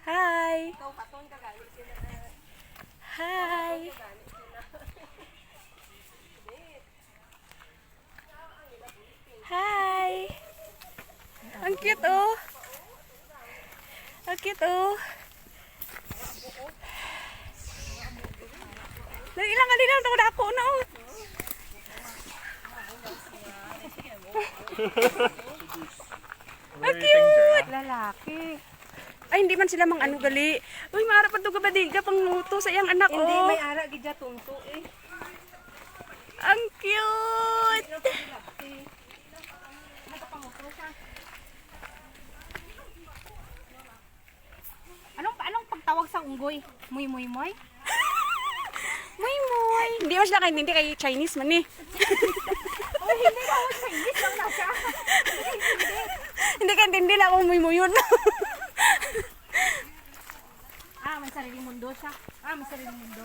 Hi! Hi! Hi! Ang cute oh! Ang cute oh! Ilang alin lang ito ako na oh! Ang cute! Lalaki. Ay, hindi man sila mang ano gali. Uy, maara pa ito kabadiga pang luto sa iyang anak Hindi, oh! may ara gidya tunto eh. Ang cute! Anong pagtawag sa unggoy? Muy muy muy? Moy moy! Hindi mo sila hindi kay Chinese man eh. Oh, hindi ako Chinese lang na siya. Hindi ka intindi na akong moy moy yun. May sariling mundo siya. May sariling mundo.